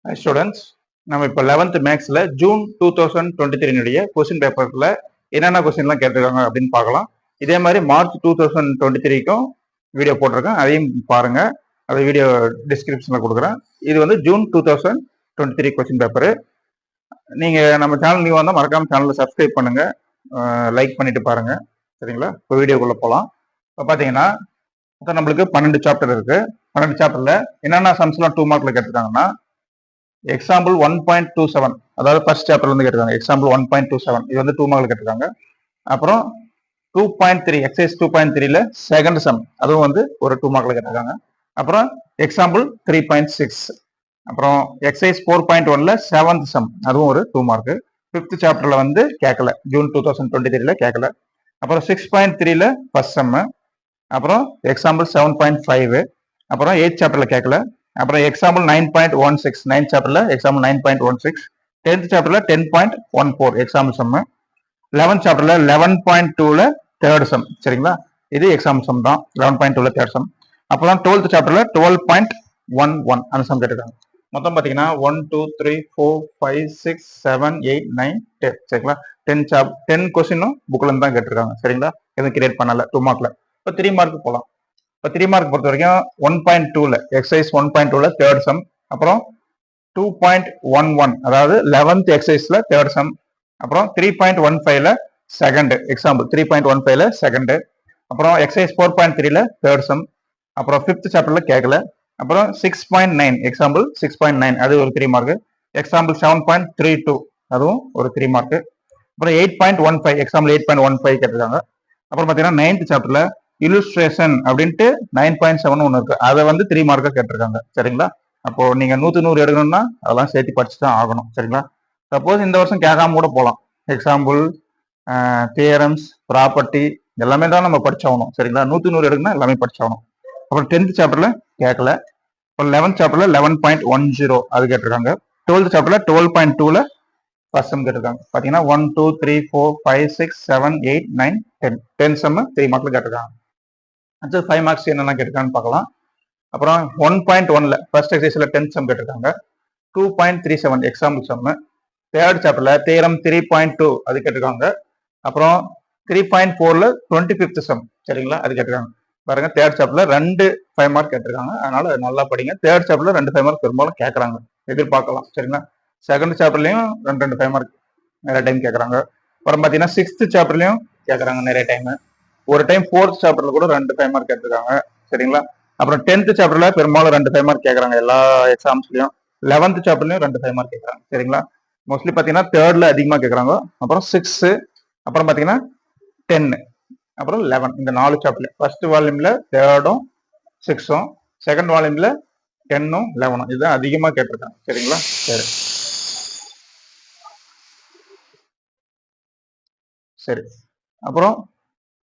Hi students, நம்ம இப்போ 11th மேக்ஸ்ல ஜூன் 2023 கொஸ்டின் பேப்பர்ல என்னென்ன கொஸ்டின்லாம் கேட்டிருக்காங்க அப்படின்னு பார்க்கலாம். இதே மாதிரி மார்ச் 2023க்கும் வீடியோ போட்டிருக்கேன், அதையும் பாருங்க. அது வீடியோ டிஸ்கிரிப்ஷன்ல கொடுக்குறேன். இது வந்து ஜூன் 2023 கொஸ்டின் பேப்பரு. நீங்க நம்ம சேனல் நீங்க வந்தால் மறக்காம சேனலை சப்ஸ்கிரைப் பண்ணுங்க, லைக் பண்ணிட்டு பாருங்க. சரிங்களா? இப்போ வீடியோக்குள்ள போகலாம். இப்போ பார்த்தீங்கன்னா நம்மளுக்கு 12 சாப்டர் இருக்கு. 12 சாப்டர்ல என்னென்ன சம்ஸ்லாம் 2 மார்க்ல கேட்டிருக்காங்கன்னா, எக்ஸாம்பிள் 1.27, அதாவது ஃபர்ஸ்ட் சாப்டர்ல இருந்து கேட்டிருக்காங்க. எக்ஸாம்பிள் 1.27 இது வந்து 2 மார்க்ல கேட்டிருக்காங்க. அப்புறம் 2.3 எக்ஸைஸ் 2.3ல செகண்ட் சம், அதுவும் வந்து ஒரு 2 மார்க்ல கேட்டிருக்காங்க. அப்புறம் எக்ஸாம்பிள் 3.6, அப்புறம் எக்ஸைஸ் 4.1ல செவன்த் சம், அதுவும் ஒரு 2 மார்க். ஃபிஃப்த் சாப்டர்ல வந்து கேட்கல, ஜூன் 2023ல கேட்கல. அப்புறம் 6.3ல ஃபர்ஸ்ட் சம், அப்புறம் எக்ஸாம்பிள் 7.5, அப்புறம் 8th சாப்டர்ல கேட்கல. அப்புறம் எக்ஸாம்பிள் 9.16, 9th சாப்டர்ல எக்ஸாம்பிள் 9.16, 10th சாப்டர்ல 10.14 எக்ஸாம்பிள் சம், 11th சாப்டர்ல 11.2ல தேர்ட் சம். சரிங்களா? இது எக்ஸாம்பிள் சம் தான், 11.2ல தேர்ட் சம். அப்புறம் 12th சாப்டர்ல 12.11 அந்த சம் கேட்டிருக்காங்க. மொத்தம் பார்த்தீங்கன்னா 1 2 3 4 5 6 7 8 9 10. சரிங்களா? 10 கொஸ்டினும் புக்ல இருந்து தான் கேட்டிருக்காங்க. சரிங்களா? எதுவும் கிரியேட் பண்ணல 2 மார்க்ல. இப்போ 3 மார்க் போகலாம். இப்போ 3 மார்க் பொறுத்த வரைக்கும் 1.2ல எக்ஸசைஸ் 1.2ல தேர்ட் சம், அப்புறம் 2.11 அதாவது 11th எக்ஸசைஸ்ல தேர்ட் சம், அப்புறம் 3.15ல செகண்ட் எக்ஸாம்பிள் 3.15ல செகண்ட், அப்புறம் எக்ஸசைஸ் 4.3ல தேர்ட் சம், அப்புறம் 5th சாப்டர்ல கேட்கல. அப்புறம் 6.9 எக்ஸாம்பிள் 6.9 அது ஒரு 3 மார்க். எக்ஸாம்பிள் 7.32 அதுவும் ஒரு 3 மார்க். அப்புறம் 8.15 எக்ஸாம்பிள் 8.15 கேட்டிருக்காங்க. அப்புறம் பார்த்தீங்கன்னா 9th சாப்டர்ல இல்லுஸ்ட்ரேஷன் அப்படின்ட்டு 9.7 ஒன்று இருக்கு, அதை வந்து 3 மார்க்கா கேட்டிருக்காங்க. சரிங்களா? அப்போ நீங்க 100 எடுக்கணும்னா அதெல்லாம் சேர்த்து படிச்சு தான் ஆகணும். சரிங்களா? சப்போஸ் இந்த வருஷம் கேட்காம கூட போகலாம். எக்ஸாம்பிள், தியரம்ஸ், ப்ராப்பர்ட்டி எல்லாமே தான் நம்ம படிச்சாகணும். சரிங்களா? 100 எடுக்கணும்னா எல்லாமே படிச்சாகணும். அப்புறம் 10th சாப்டர்ல கேட்கல. அப்புறம் 11th சாப்டர்ல 11.10 அது கேட்டிருக்காங்க. 12th சாப்டர்ல 12.2ல ஃபர்ஸ்ட் சம் கேட்டிருக்காங்க. பார்த்தீங்கன்னா 1 2 3 4 5 6 7 8 9 10 10 சம் 3 மார்க்ல கேட்டிருக்காங்க. அடுத்து 5 மார்க்ஸ் என்னென்ன கேட்டிருக்கான்னு பார்க்கலாம். அப்புறம் 1.1ல ஃபர்ஸ்ட் எக்ஸசைஸ்ல 10th சம் கேட்டிருக்காங்க. 2.37 எக்ஸாம்பிள் சம். தேர்ட் சாப்டர்ல தியரம் 3.2 அது கேட்டிருக்காங்க. அப்புறம் 3.4ல 25th சம். சரிங்களா? அது கேட்டிருக்காங்க. பாருங்க, தேர்ட் சாப்டர்ல 2 5 மார்க் கேட்டிருக்காங்க. அதனால நல்லா படிங்க. தேர்ட் சாப்டர்ல 2 5 மார்க் பெரும்பாலும் கேட்கறாங்க, எதிர்பார்க்கலாம். சரிங்களா? செகண்ட் சாப்டர்லயும் 2 5 மார்க் நிறைய டைம் கேட்கறாங்க. அப்புறம் பார்த்தீங்கன்னா 6th சாப்டர்லயும் கேட்கறாங்க நிறைய டைம். ஒரு டைம் 4th சாப்டர்ல கூட 2 5 மார்க் கேட்டிருக்காங்க. சரிங்களா? அப்புறம் 10th சாப்டர்ல பெரும்பாலும் 2 5 மார்க் கேட்கறாங்க எல்லா எக்ஸாம்ஸ்லயும். 11th சாப்டர்லயும் 2 5 மார்க் கேட்கறாங்க. சரிங்களா? மோஸ்ட்லி பார்த்தீங்கன்னா தேர்ட்ல அதிகமாக கேட்கறாங்க. அப்புறம் 6, அப்புறம் பார்த்தீங்கன்னா 10, அப்புறம் 11 இந்த 4 சாப்டர்ல ஃபர்ஸ்ட் வால்யூம்ல தேர்டும் 6ம், செகண்ட் வால்யூம்ல 10ம் 11 இதுதான் அதிகமாக கேட்டிருக்காங்க. சரிங்களா? சரி சரி அப்புறம்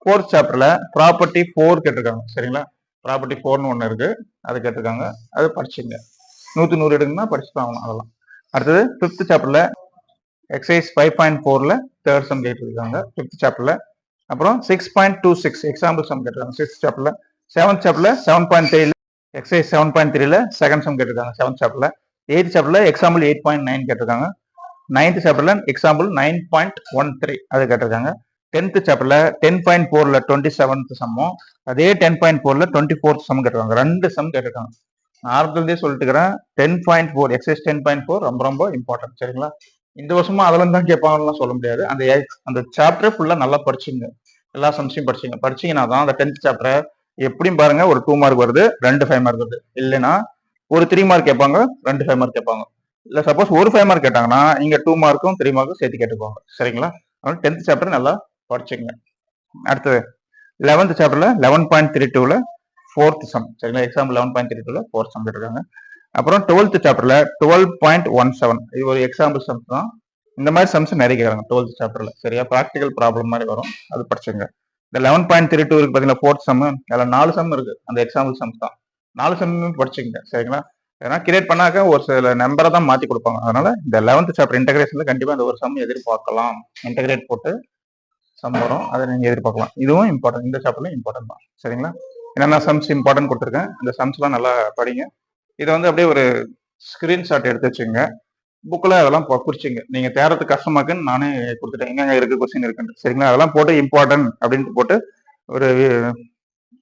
4th சாப்டர்ல ப்ராப்பர்ட்டி 4 கேட்டிருக்காங்க. சரிங்களா? ப்ராப்பர்ட்டி 4னு ஒன்று இருக்கு, அது கேட்டிருக்காங்க. அது படிச்சுங்க. 100 எடுக்கணும்னா படிச்சு தான் ஆகணும் அதெல்லாம். அடுத்தது 5th சாப்டர்ல எக்ஸசைஸ் 5.4ல தேர்ட் சம் கேட்டிருக்காங்க 5th சாப்டர்ல. அப்புறம் 6.26 எக்ஸாம்பிள் சம் கேட்டிருக்காங்க 6th சாப்டர்ல. 7th சாப்டர்ல 7.3ல எக்ஸசைஸ் 7.3ல செகண்ட் சம் கேட்டிருக்காங்க 7th சாப்டர்ல. 8th சாப்டர்ல எக்ஸாம்பிள் 8.9 கேட்டிருக்காங்க. 9th சாப்டர்ல எக்ஸாம்பிள் 9.13 அது கேட்டிருக்காங்க. 10th சாப்டர்ல 10.4ல 27th சம்மும், அதே 10.4ல 24th சம் கேட்டிருக்காங்க. 2 சம் கேட்டிருக்காங்க. ஆரம்பத்திலே சொல்லிட்டு இருக்கிறேன், 10.4 எக்ஸசைஸ் 10.4 ரொம்ப ரொம்ப இம்பார்ட்டன்ட். சரிங்களா? இந்த வருஷமா அதுல தான் கேட்பாங்கன்னு சொல்ல முடியாது. அந்த சாப்டர் ஃபுல்லா நல்லா படிச்சுங்க, எல்லா சம்ஸையும் படிச்சுங்க. படிச்சீங்கன்னா தான் அந்த 10th சாப்டர் எப்படியும் பாருங்க ஒரு 2 மார்க் வருது, 2 5 மார்க் வருது. இல்லைன்னா ஒரு 3 மார்க் கேட்பாங்க, 2 5 மார்க் கேட்பாங்க. இல்ல சப்போஸ் ஒரு 5 மார்க் கேட்டாங்கன்னா இங்க 2 மார்க்கும் 3 மார்க்கும் சேர்த்து கேட்டுப்பாங்க. சரிங்களா? அதனால 10th சாப்டர் நல்லா படிச்சுங்க. அடுத்தது 11th சாப்டர்ல 11.32ல 4th சம். சரிங்களா? எக்ஸாம்பிள் 11.32ல 4th சம் கேட்டிருக்காங்க. அப்புறம் 12th சாப்டர்ல 12.17 இது ஒரு எக்ஸாம்பிள் சம் தான். இந்த மாதிரி சம்ஸ் நிறைய கேட்கறாங்க 12th சாப்டர்ல. சரியா? ப்ராக்டிகல் ப்ராப்ளம் மாதிரி வரும், அது படிச்சுங்க. இந்த 11.32 இருக்கு பார்த்தீங்கன்னா 4th சம், அதில் 4 சம் இருக்கு, அந்த எக்ஸாம்பிள் சம்ஸ் தான். 4 சம்மும் படிச்சுங்க. சரிங்களா? ஏன்னா கிரியேட் பண்ணாக்க ஒரு சில நம்பரை தான் மாற்றி கொடுப்பாங்க. அதனால இந்த 11th சாப்டர் இன்டகிரேஷன்ல கண்டிப்பாக இந்த ஒரு சம் எதிர்பார்க்கலாம். இன்டகிரேட் போட்டு சம் வரும், அதை நீங்க எதிர்பார்க்கலாம். இதுவும் இம்பார்ட்டன்ட், இந்த சாப்டர்ல இம்பார்ட்டன்ட் தான். சரிங்களா? என்னென்ன சம்ஸ் இம்பார்ட்டன்ட் கொடுத்துருக்கேன், இந்த சம்ஸ்லாம் நல்லா படிங்க. இதை வந்து அப்படியே ஒரு ஸ்கிரீன்ஷாட் எடுத்து வச்சுங்க. புக்கில் அதெல்லாம் குறிச்சிங்க. நீங்கள் தேடுறதுக்கு கஷ்டமாக்குன்னு நானே கொடுத்துட்டேன். எங்கெங்க இருக்குது கொஸ்டின் இருக்குன்னு. சரிங்களா? அதெல்லாம் போட்டு இம்பார்ட்டன்ட் அப்படின்ட்டு போட்டு ஒரு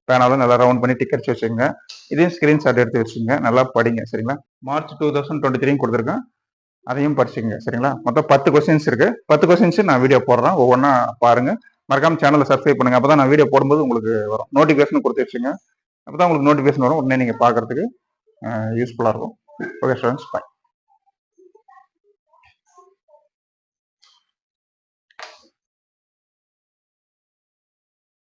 பேனாலும் நல்லா ரவுண்ட் பண்ணி டிக் அடிச்சு வச்சுங்க. இதையும் ஸ்கிரீன்ஷாட் எடுத்து வச்சுங்க. நல்லா படிங்க. சரிங்களா? மார்ச் 2023 கொடுத்துருக்கேன். அதையும் படிச்சுங்க. சரிங்களா? மொத்தம் 10 கொஸ்டின்ஸ் இருக்கு. 10 கொஸ்டின்ஸ் நான் வீடியோ போடுறேன். ஒவ்வொன்றா பாருங்க. மறக்காம சேனலை சப்ஸ்கிரைப் பண்ணுங்க. அப்பதான் நான் வீடியோ போடும்போது உங்களுக்கு வரும். நோட்டிஃபிகேஷன் கொடுத்து வச்சுங்க. அப்பதான் உங்களுக்கு நோட்டிஃபிகேஷன் வரும். உடனே நீங்க பார்க்கறதுக்கு யூஸ்ஃபுல்லா இருக்கும். Okay students, by.